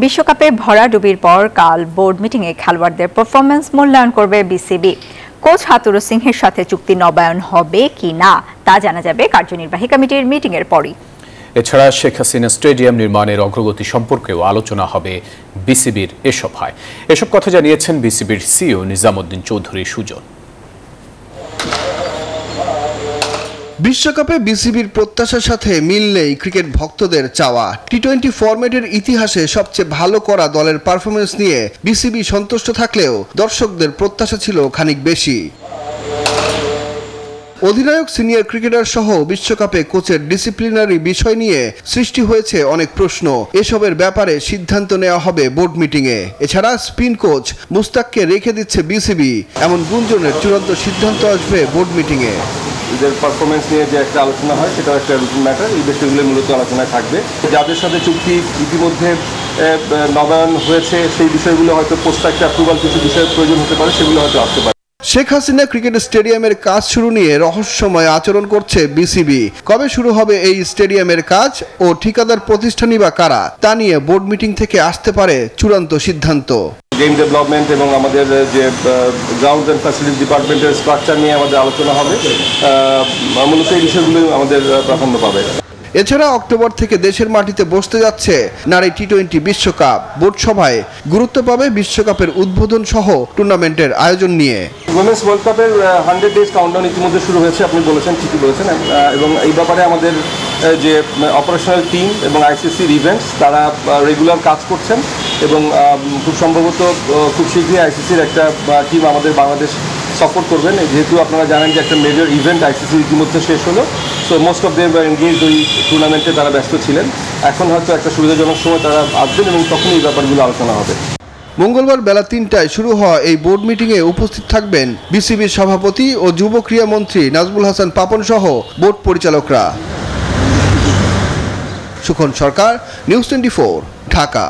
বিশ্বকাপে ভরাডুবির পর কাল বোর্ড মিটিংয়ে খেলোয়াড়দের পারফরম্যান্স মূল্যায়ন করবে বিসিবি। কোচ হাতুরু সিংহের সাথে চুক্তি নবায়ন হবে কি না তা জানা যাবে কার্যনির্বাহী কমিটির মিটিংয়ের পরই। এছাড়া শেখ হাসিনা স্টেডিয়াম নির্মাণের অগ্রগতি সম্পর্কেও আলোচনা হবে বিসিবির এ সভায়। এসব কথা জানিয়েছেন বিসিবির সিইও নিজামুদ্দিন চৌধুরী সুজন। বিশ্বকাপে বিসিবির প্রত্যাশার সাথে মিল নেই ক্রিকেট ভক্তদের চাওয়া। টি-20 ফরম্যাটের ইতিহাসে সবচেয়ে ভালো করা দলের পারফরমেন্স নিয়ে বিসিবি সন্তুষ্ট থাকলেও দর্শকদের প্রত্যাশা ছিল খানিক বেশি। অধিনায়ক, সিনিয়র ক্রিকেটার সহ বিশ্বকাপে কোচের ডিসিপ্লিনারি বিষয় নিয়ে সৃষ্টি হয়েছে অনেক প্রশ্ন। এসবের ব্যাপারে সিদ্ধান্ত নেওয়া হবে বোর্ড মিটিংয়ে। এছাড়া স্পিন কোচ মুস্তাককে রেখে দিচ্ছে বিসিবি, এমন গুঞ্জনের চূড়ান্ত সিদ্ধান্ত আসবে বোর্ড মিটিংয়ে। এদের পারফরমেন্স নিয়ে যে একটা আলোচনা হয় সেটাও একটা রুটিন ম্যাটার। এই বিষয়গুলো মূলত আলোচনায় থাকবে। যাদের সাথে চুক্তি ইতিমধ্যে নবায়ন হয়েছে সেই বিষয়গুলো হয়তো পোস্ট একটা অ্যাপ্রুভাল কিছু বিষয়ের প্রয়োজন হতে পারে, সেগুলো হয়তো আসতে পারে। শেখ হাসিনা ক্রিকেট স্টেডিয়ামের কাজ শুরু নিয়ে রহস্যময় আচরণ করছে বিসিবি। কবে শুরু হবে এই স্টেডিয়ামের কাজ ও ঠিকাদার প্রতিষ্ঠানই বা কারা, তা নিয়ে বোর্ড মিটিং থেকে আসতে পারে চূড়ান্ত সিদ্ধান্ত। গেম ডেভেলপমেন্ট এবং আমাদের যে গ্রাউন্ড অ্যান্ড ফ্যাসিলিটি ডিপার্টমেন্টের স্ট্রাকচার নিয়ে আমাদের আলোচনা হবে। মূলত এই বিষয়গুলো আমাদের প্রাধান্য পাবে। এছাড়া অক্টোবর থেকে দেশের মাটিতে বসতে যাচ্ছে নারী টি-20 বিশ্বকাপ। বোর্ড সভায় গুরুত্ব পাবে বিশ্বকাপের উদ্বোধন সহ টুর্নামেন্টের আয়োজন নিয়ে। উইমেন্স ওয়ার্ল্ড কাপের 100 ডেজ কাউন্টডাউন ইতিমধ্যে শুরু হয়েছে, আপনি বলেছেন, ঠিকই বলেছেন। এবং এই ব্যাপারে আমাদের যে অপারেশনাল টিম এবং আইসিসির ইভেন্টস তারা রেগুলার কাজ করছেন এবং খুব সম্ভবত খুব শীঘ্রই আইসিসির একটা টিম আমাদের বাংলাদেশ সাপোর্ট করবেন। যেহেতু আপনারা জানেন যে একটা মেজর ইভেন্ট আইসিসি ইতিমধ্যে শেষ হলো, so most of them engage ওই টুর্নামেন্টে তারা ব্যস্ত ছিলেন। এখন হয়তো একটা সুবিধাজনক সময় তারা আসবেন এবং তখন এই ব্যাপারগুলো আলোচনা হবে। মঙ্গলবার বেলা 3টায় শুরু হওয়া এই বোর্ড মিটিংয়ে উপস্থিত থাকবেন বিসিবির সভাপতি ও যুব ক্রীড়া মন্ত্রী নাজমুল হাসান পাপন সহ বোর্ড পরিচালকরা। সুখন সরকার, নিউজ 24, ঢাকা।